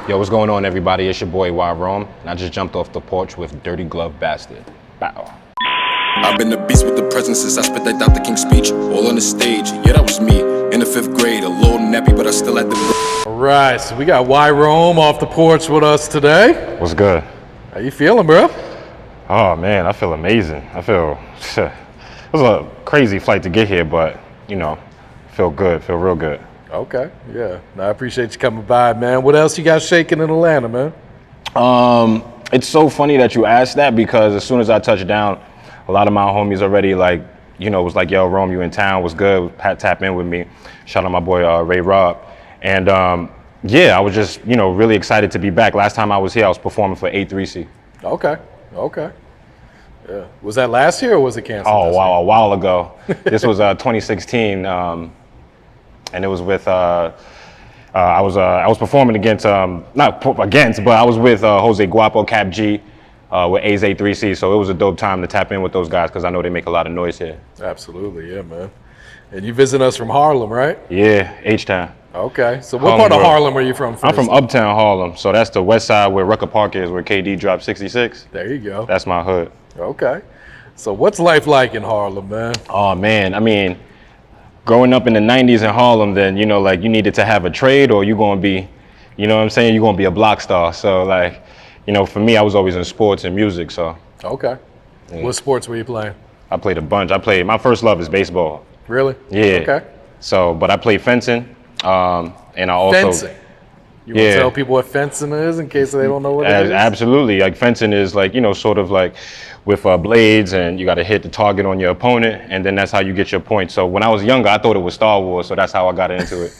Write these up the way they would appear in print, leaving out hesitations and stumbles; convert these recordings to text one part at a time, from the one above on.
Yo, what's going on, everybody? It's your boy Y.Rome, and I just jumped off the porch with Dirty Glove Bastard. Bow. I've been the beast with the presence since I spit that Dr. King speech. All on the stage, yeah, that was me. In the 5th grade, a little nappy, but I still had the... All right, so we got Y.Rome off the porch with us today. What's good? How you feeling, bro? Oh, man, I feel amazing. It was a crazy flight to get here, but, you know, feel good, feel real good. Okay, yeah. No, I appreciate you coming by, man. What else you got shaking in Atlanta, man? It's so funny that you asked that because as soon as I touched down, a lot of my homies already was like, yo, Rome, you in town, what's good? Tap in with me. Shout out my boy, Ray Rob. And yeah, I was just, really excited to be back. Last time I was here, I was performing for A3C. Okay. Yeah. Was that last year or was it canceled? Oh, wow, a while ago. This was 2016. And it was with, I was performing against, not against, but I was with Jose Guapo, Cap G, with Haze of D3C, so it was a dope time to tap in with those guys because I know they make a lot of noise here. Absolutely, yeah, man. And you visiting us from Harlem, right? Yeah, H-Town. Okay, so what part of Harlem are you from first? I'm from Uptown Harlem, so that's the west side where Rucker Park is, where KD dropped 66. There you go. That's my hood. Okay. So what's life like in Harlem, man? Oh, man, I mean, growing up in the 90s in Harlem, then, you needed to have a trade or you're going to be, you're going to be a block star. So, for me, I was always in sports and music, so. Okay. Yeah. What sports were you playing? I played a bunch. My first love is baseball. Really? Yeah. Okay. So, but I played fencing, and I also. Fencing? You want to tell people what fencing is in case they don't know what it is? Absolutely. Like fencing is sort of like with blades, and you got to hit the target on your opponent, and then that's how you get your points. So when I was younger, I thought it was Star Wars, so that's how I got into it.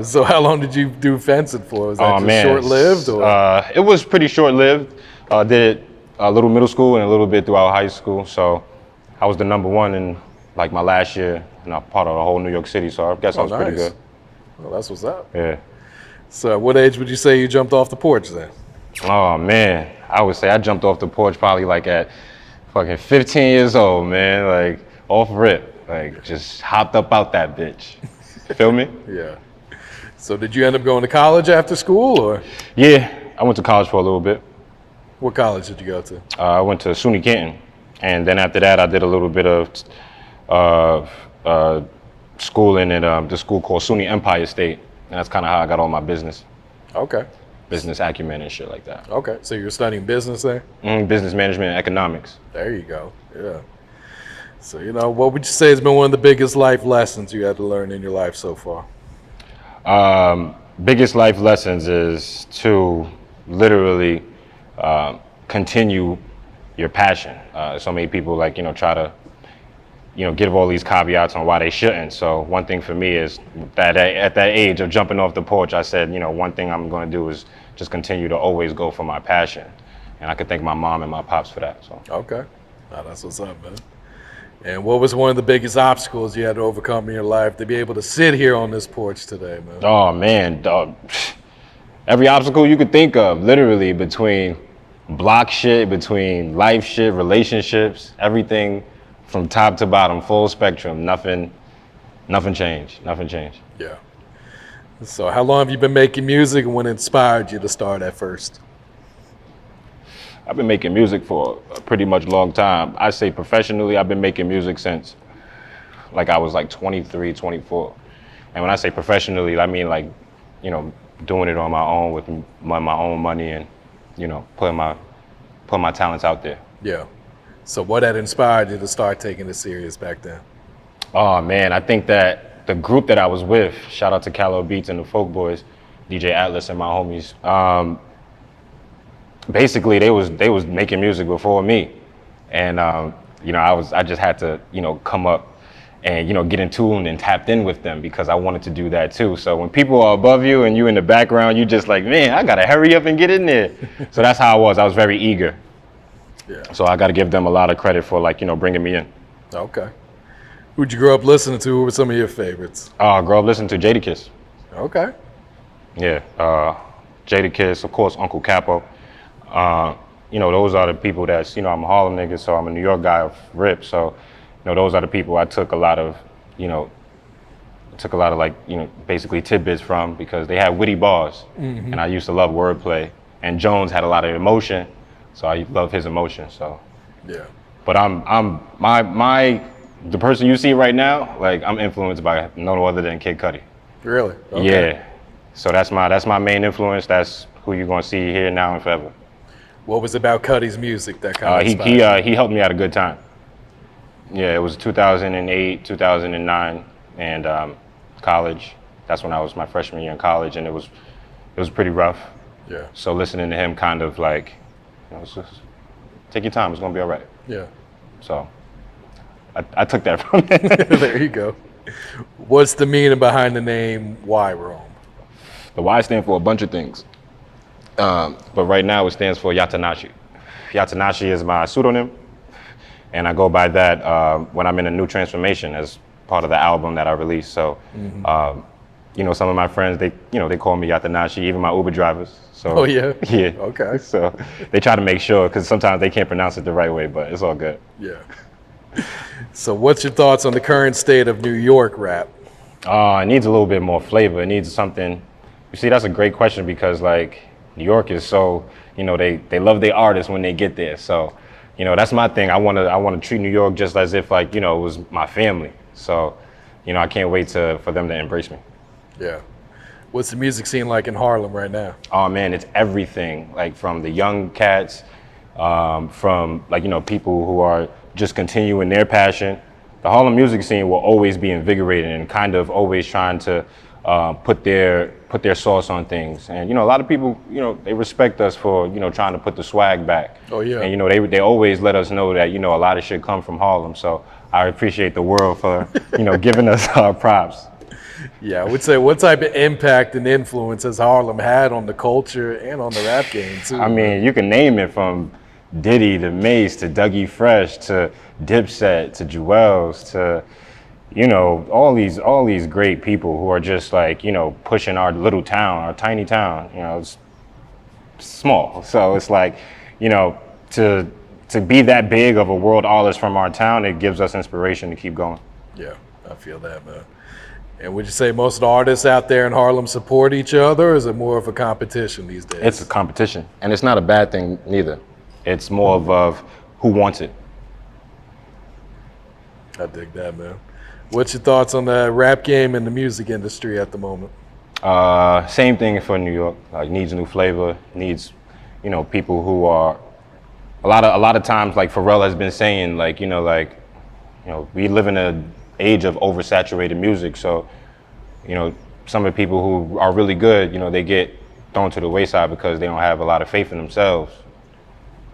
So how long did you do fencing for? Was that just short-lived? Or? It was pretty short-lived. Did it a little middle school and a little bit throughout high school. So I was the #1 in my last year, and I'm part of the whole New York City. So I guess I was pretty good. Well, that's what's up. Yeah. So at what age would you say you jumped off the porch then? Oh man, I would say I jumped off the porch probably at fucking 15 years old, man. Off rip, just hopped up out that bitch. Feel me? Yeah. So did you end up going to college after school, or? Yeah, I went to college for a little bit. What college did you go to? I went to SUNY Canton, and then after that, I did a little bit of schooling at the school called SUNY Empire State, and that's kind of how I got all my business. Okay. Business acumen and shit like that. Okay, so you're studying business there? Business management and economics. There you go, yeah. So, what would you say has been one of the biggest life lessons you had to learn in your life so far? Biggest life lessons is to literally continue your passion. So many people try to, give all these caveats on why they shouldn't. So one thing for me is that at that age of jumping off the porch, I said, one thing I'm going to do is just continue to always go for my passion. And I could thank my mom and my pops for that. So. Okay. Now that's what's up, man. And what was one of the biggest obstacles you had to overcome in your life to be able to sit here on this porch today, man? Oh, man. Every obstacle you could think of, literally, between block shit, between life shit, relationships, everything from top to bottom, full spectrum. Nothing changed. Yeah. So how long have you been making music, and what inspired you to start at first? I've been making music for a pretty much long time. I say professionally, I've been making music since I was 23, 24. And when I say professionally, I mean doing it on my own with my own money and, putting my talents out there. Yeah. So what had inspired you to start taking it serious back then? Oh man, I think that the group that I was with, shout out to Callow Beats and the Folk Boys, DJ Atlas and my homies, basically they was making music before me. And I just had to, come up and, get in tune and tapped in with them because I wanted to do that too. So when people are above you and you in the background, you just man, I gotta hurry up and get in there. So that's how I was. I was very eager. Yeah. So I gotta give them a lot of credit for bringing me in. Okay. Who'd you grow up listening to? Who were some of your favorites? Grew up listening to Jadakiss. Okay. Yeah, Jadakiss, of course, Uncle Capo. Those are the people that's, I'm a Harlem nigga, so I'm a New York guy of rip. So, those are the people I took a lot of, took a lot of like, basically tidbits from, because they had witty bars, and I used to love wordplay. And Jones had a lot of emotion, so I love his emotion. So, Yeah. but the person you see right now, like I'm influenced by no other than Kid Cudi. Really? Okay. Yeah. So that's my main influence. That's who you're gonna see here now and forever. What was it about Cudi's music that kind of inspired you? He helped me out a good time. Yeah, it was 2008, 2009, and college. That's when I was my freshman year in college, and it was pretty rough. Yeah. So listening to him kind of like, it's just, take your time, it's gonna be all right. Yeah. So I took that from him. There you go. What's the meaning behind the name Y.Rome? The Y stands for a bunch of things. But right now it stands for Yatanashi. Yatanashi is my pseudonym, and I go by that when I'm in a new transformation as part of the album that I released. So, some of my friends, they call me Yatanashi, even my Uber drivers. So, Oh, yeah? Yeah. Okay. So they try to make sure, because sometimes they can't pronounce it the right way, but it's all good. Yeah. So what's your thoughts on the current state of New York rap? It needs a little bit more flavor. It needs something. You see, that's a great question, because like New York is so, they love their artists when they get there. So, that's my thing. I want to treat New York just as if like, it was my family. So, I can't wait for them to embrace me. Yeah. What's the music scene like in Harlem right now? Oh man, it's everything. Like from the young cats, from like, people who are just continuing their passion. The Harlem music scene will always be invigorating and kind of always trying to put their sauce on things. And a lot of people, they respect us for trying to put the swag back. Oh yeah. And they always let us know that a lot of shit come from Harlem. So I appreciate the world for giving us our props. Yeah, I would say, what type of impact and influence has Harlem had on the culture and on the rap game too? I mean, you can name it from Diddy to Mace to Dougie Fresh to Dipset to Jewels to all these great people who are just like pushing our little town, our tiny town. It's small, so it's like to be that big of a world artist from our town, it gives us inspiration to keep going. Yeah, I feel that, man. And would you say most of the artists out there in Harlem support each other, or is it more of a competition these days? It's a competition, and it's not a bad thing neither. It's more of who wants it. I dig that, man. What's your thoughts on the rap game and the music industry at the moment? Same thing for New York. Like, needs new flavor. Needs, people who are a lot of times. Like Pharrell has been saying, we live in an age of oversaturated music. So, some of the people who are really good, they get thrown to the wayside because they don't have a lot of faith in themselves.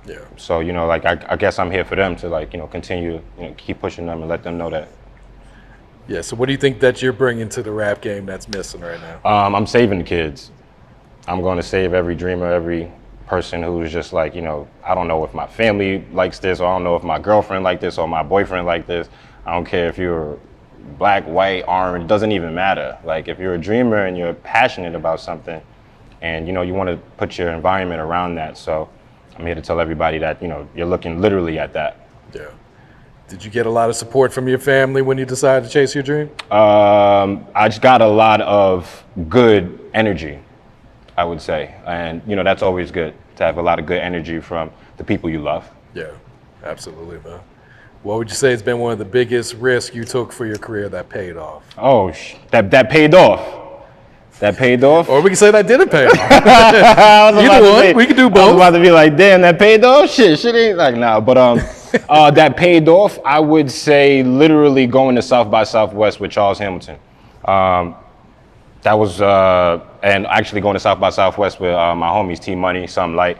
Yeah. So, I guess I'm here for them to continue, keep pushing them and let them know that. Yeah, so what do you think that you're bringing to the rap game that's missing right now? I'm saving the kids. I'm going to save every dreamer, every person who's just like, I don't know if my family likes this, or I don't know if my girlfriend like this, or my boyfriend like this. I don't care if you're black, white, orange, it doesn't even matter. Like, if you're a dreamer and you're passionate about something and, you want to put your environment around that. So I'm here to tell everybody that, you're looking literally at that. Yeah. Did you get a lot of support from your family when you decided to chase your dream? I just got a lot of good energy, I would say. And, that's always good, to have a lot of good energy from the people you love. Yeah, absolutely, man. What would you say has been one of the biggest risks you took for your career that paid off? Oh, that paid off. That paid off? Or we can say that didn't pay off. Either one. We can do both. I was about to be like, damn, that paid off? Shit ain't like, nah. But that paid off, I would say literally going to South by Southwest with Charles Hamilton. That was, and actually going to South by Southwest with my homies, T Money, Something Light.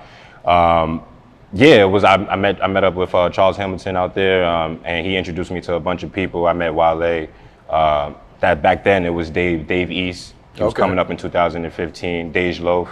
Yeah, it was. I met up with Charles Hamilton out there, and he introduced me to a bunch of people. I met Wale. That back then it was Dave East. He was coming up in 2015. Dej Loaf.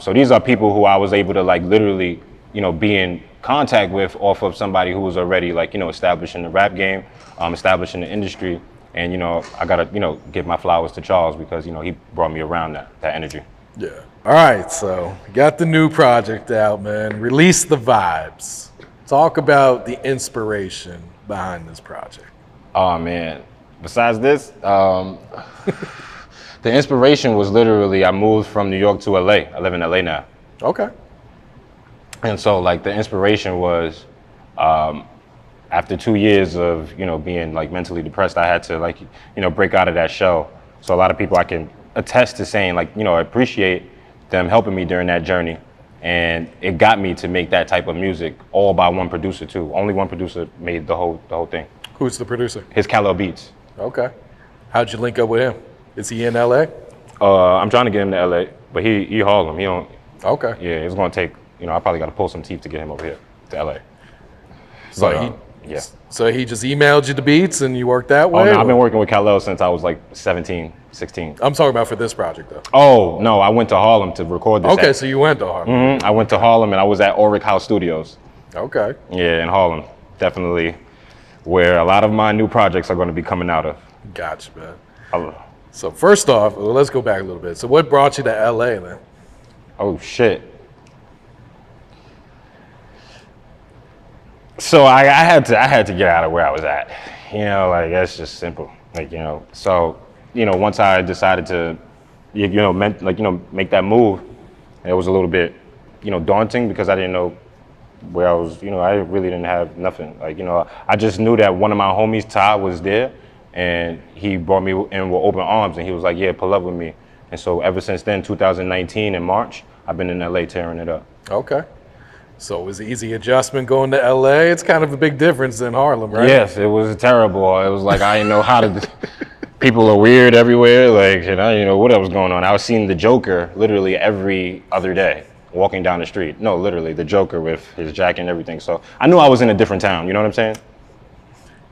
So these are people who I was able to literally, be in contact with off of somebody who was already establishing the rap game, establishing the industry, and I gotta give my flowers to Charles because he brought me around that energy. Yeah. All right, so got the new project out, man. Release the vibes. Talk about the inspiration behind this project. Oh man, Besides this, the inspiration was literally I moved from New York to LA. I live in LA now. Okay. And so like the inspiration was after 2 years of, being like mentally depressed, I had to like, break out of that shell. So a lot of people I can attest to saying like, I appreciate them helping me during that journey. And it got me to make that type of music all by one producer too. Only one producer made the whole thing. Who's the producer? His Kal-El Beats. Okay. How'd you link up with him? Is he in LA? I'm trying to get him to LA, but he Harlem. He don't. Okay. Yeah, it's gonna take. I probably got to pull some teeth to get him over here to LA. So yeah. So he just emailed you the beats and you worked that way? Oh, no, I've been working with Kal-El since I was like 17, 16. I'm talking about for this project though. Oh no, I went to Harlem to record this. Okay, so you went to Harlem. I went to Harlem and I was at Auric House Studios. Okay. Yeah, in Harlem, definitely, where a lot of my new projects are going to be coming out of. Gotcha, man. So first off, let's go back a little bit. So what brought you to LA then? Oh shit. So I had to get out of where I was at. Like that's just simple. Like, so, once I decided to, make that move, it was a little bit, daunting because I didn't know where I was, I really didn't have nothing. Like, I just knew that one of my homies, Todd, was there and he brought me in with open arms and he was like, yeah, pull up with me. And so ever since then, 2019 in March, I've been in LA tearing it up. Okay. So it was an easy adjustment going to LA. It's kind of a big difference than Harlem, right? Yes, it was terrible. It was like, I didn't know how to, people are weird everywhere. Like, and I didn't know what was going on. I was seeing the Joker literally every other day walking down the street. No, literally the Joker with his jacket and everything. So I knew I was in a different town. You know what I'm saying?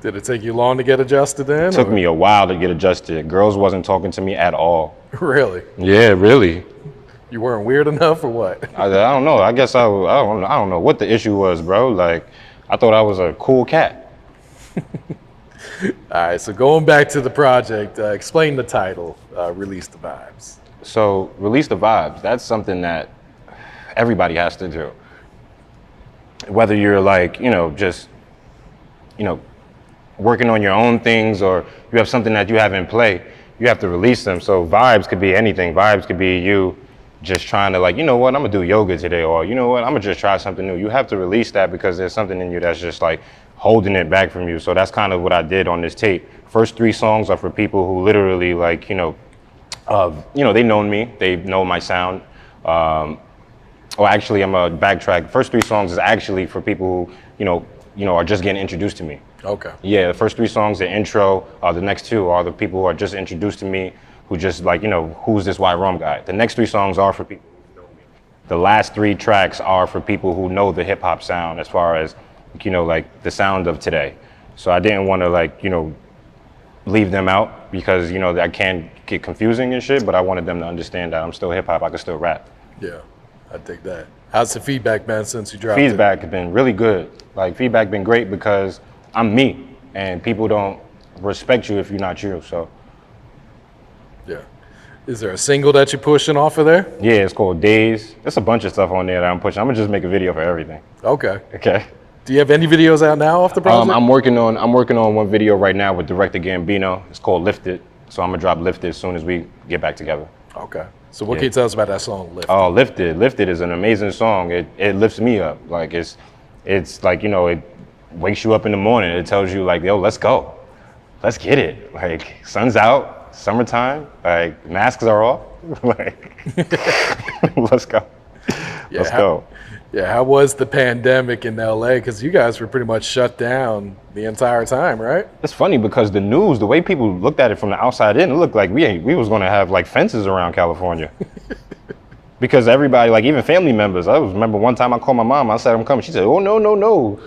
Did it take you long to get adjusted then? It took me a while to get adjusted. Girls wasn't talking to me at all. Really? Yeah, really. You weren't weird enough or what? I don't know. I guess I don't know what the issue was, bro. Like, I thought I was a cool cat. All right, so going back to the project, explain the title, Release the Vibes. So, Release the Vibes, that's something that everybody has to do. Whether you're like, just, working on your own things or you have something that you have in play, you have to release them. So, vibes could be anything. Vibes could be you just trying to like, I'm gonna do yoga today, or I'm gonna just try something new. You have to release that because there's something in you that's just like holding it back from you. So that's kind of what I did on this tape. First 3 songs are for people who literally like, they know me, they know my sound. Actually, I'm a backtrack. First 3 songs is actually for people who, are just getting introduced to me. Okay. Yeah, the first 3 songs, the intro, the next 2 are the people who are just introduced to me, who just like, who's this Y.Rome guy? The next 3 songs are for people who know me. The last 3 tracks are for people who know the hip hop sound as far as, like the sound of today. So I didn't want to like, leave them out because, that can get confusing and shit, but I wanted them to understand that I'm still hip hop, I can still rap. Yeah, I dig that. How's the feedback been since you dropped it? Feedback has been really good. Like feedback been great because I'm me and people don't respect you if you're not you, so. Yeah. Is there a single that you're pushing off of there? Yeah, it's called Days. There's a bunch of stuff on there that I'm pushing. I'm gonna just make a video for everything. Okay. Okay. Do you have any videos out now off the project? I'm working on one video right now with director Gambino. It's called Lifted. So I'm gonna drop Lifted as soon as we get back together. Okay. So what can you tell us about that song, Lifted? Oh, Lifted. Lifted is an amazing song. It lifts me up. Like it's like, it wakes you up in the morning. It tells you like, yo, let's go. Let's get it. Like sun's out, summertime, like masks are off. Like let's go. Yeah, Let's go. Yeah, how was the pandemic in LA? Because you guys were pretty much shut down the entire time, right? It's funny because the news, the way people looked at it from the outside in, it looked like we was gonna have like fences around California. Because everybody, like even family members, I remember one time I called my mom, I said I'm coming. She said, oh no.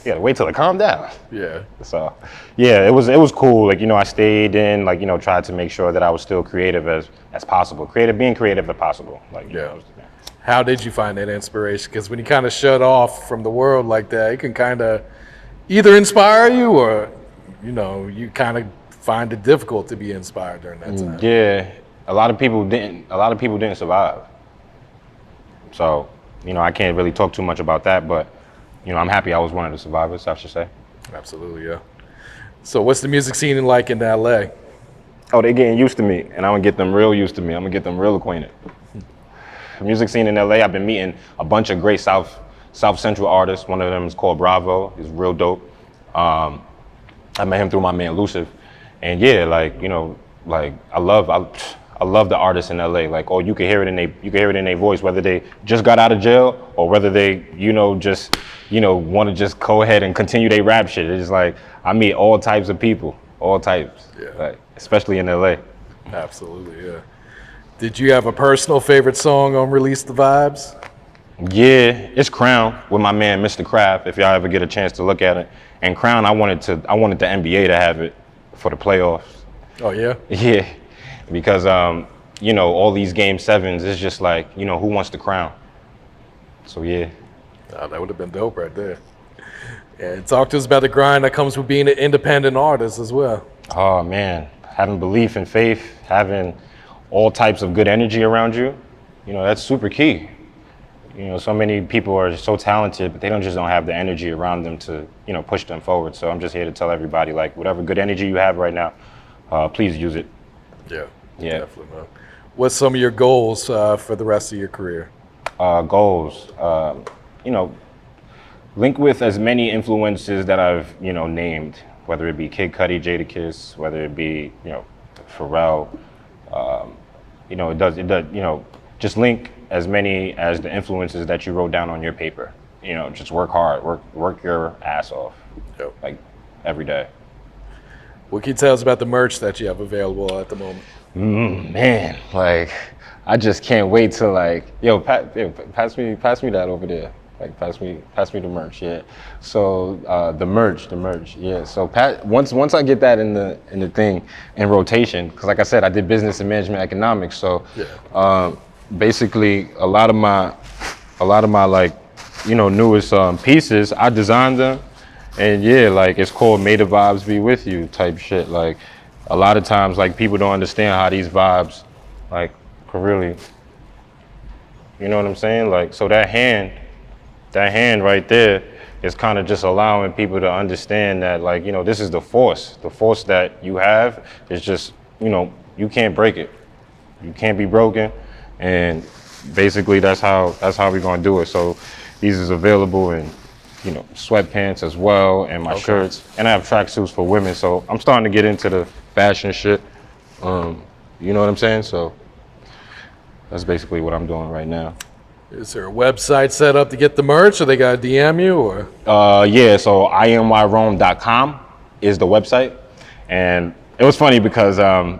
Yeah, wait till it calmed down. Yeah. So, yeah, it was cool. Like, I stayed in, like, tried to make sure that I was still creative as possible. Being creative as possible. Like, yeah. How did you find that inspiration? Because when you kind of shut off from the world like that, it can kind of either inspire you or, you kind of find it difficult to be inspired during that time. Yeah, a lot of people didn't survive. So, I can't really talk too much about that, but I'm happy I was one of the survivors, I should say. Absolutely, yeah. So what's the music scene like in LA? Oh, they getting used to me, and I'm gonna get them real used to me. I'm gonna get them real acquainted. The music scene in LA, I've been meeting a bunch of great South Central artists. One of them is called Bravo. He's real dope. I met him through my man Luciv, and yeah, like I love the artists in LA. Like, oh, you can hear it in their voice, whether they just got out of jail or whether they just want to just go ahead and continue their rap shit. It's like I meet all types of people, all types, like especially in LA. Absolutely, yeah. Did you have a personal favorite song on Release the Vibes? Yeah, it's Crown with my man Mr. Kraft. If y'all ever get a chance to look at it, and Crown, I wanted the NBA to have it for the playoffs. Oh yeah. Yeah, because all these game sevens, it's just like who wants the crown. So yeah. Oh, that would have been dope right there. And talk to us about the grind that comes with being an independent artist as well. Oh man, having belief and faith, having all types of good energy around you, that's super key. So many people are so talented, but they don't have the energy around them to, push them forward. So I'm just here to tell everybody, like, whatever good energy you have right now, please use it. Yeah, Yeah. definitely, man. What's some of your goals for the rest of your career? Goals, link with as many influences that I've, named, whether it be Kid Cudi, Jadakiss, whether it be, Pharrell, just link as many as the influences that you wrote down on your paper. Just work hard, work your ass off, like every day. What can you tell us about the merch that you have available at the moment? Man, like I just can't wait to pass me that over there. Like pass me the merch, yeah. So the merch, yeah. So once I get that in the thing in rotation, because like I said, I did business and management economics. So basically a lot of my newest pieces, I designed them, and yeah, like it's called May the Vibes Be With You type shit. Like a lot of times, like people don't understand how these vibes, like could really, you know what I'm saying? Like so that hand right there is kind of just allowing people to understand that like this is the force that you have is just you can't break it, you can't be broken. And basically that's how we're gonna do it. So these is available in sweatpants as well, and my shirts, and I have tracksuits for women. So I'm starting to get into the fashion shit. You know what I'm saying? So that's basically what I'm doing right now. Is there a website set up to get the merch, or they gotta DM you, or? Yeah, so YRome.com is the website, and it was funny because I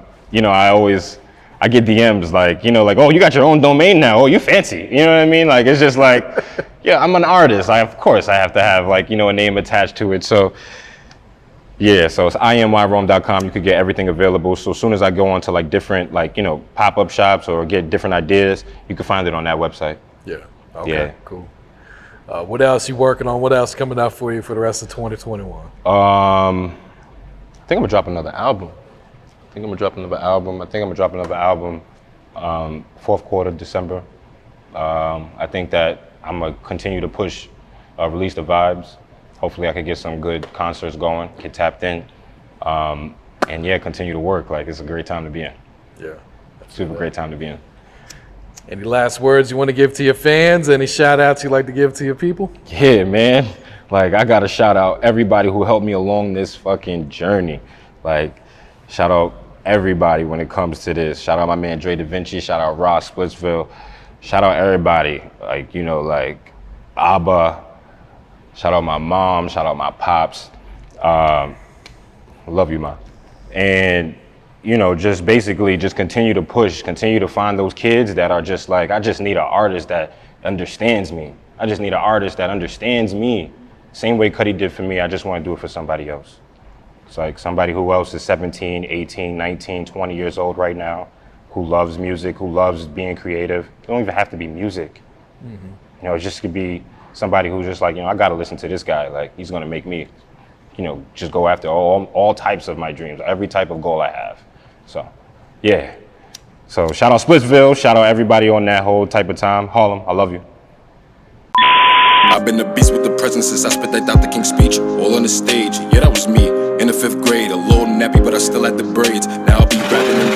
get DMs like, oh, you got your own domain now. Oh, you fancy. You know what I mean? Like, it's just like, yeah, I'm an artist. Of course I have to have like, a name attached to it. So yeah, so it's IamYRome.com. You could get everything available. So as soon as I go on to like different, like, pop-up shops or get different ideas, you can find it on that website. Yeah. Okay, Yeah. cool. What else you working on? What else coming out for you for the rest of 2021? I think I'm gonna drop another album. I think I'm gonna drop another album fourth quarter, December. I think that I'm gonna continue to push, Release the Vibes. Hopefully I could get some good concerts going, get tapped in, and yeah, continue to work. Like it's a great time to be in. Yeah. Super great time to be in. Any last words you want to give to your fans? Any shout outs you like to give to your people? Yeah, man. Like I gotta shout out everybody who helped me along this fucking journey. Like shout out everybody when it comes to this. Shout out my man Dre Da Vinci, shout out Ross Splitsville, shout out everybody. Like, like Abba, shout out my mom, shout out my pops. Love you, ma. And just basically just continue to push, continue to find those kids that are just like, I just need an artist that understands me. I just need an artist that understands me. Same way Cudi did for me, I just want to do it for somebody else. It's like somebody who else is 17, 18, 19, 20 years old right now, who loves music, who loves being creative. It don't even have to be music. Mm-hmm. It just could be somebody who's just like, I gotta listen to this guy. Like he's gonna make me, just go after all types of my dreams, every type of goal I have. So, yeah. So shout out Splitsville, shout out everybody on that whole type of time. Harlem, I love you. I've been the beast with the presences. I spit that Dr. King speech all on the stage. Yeah, that was me in the 5th grade. A little nappy, but I still had the braids. Now I'll be rapping and rapping.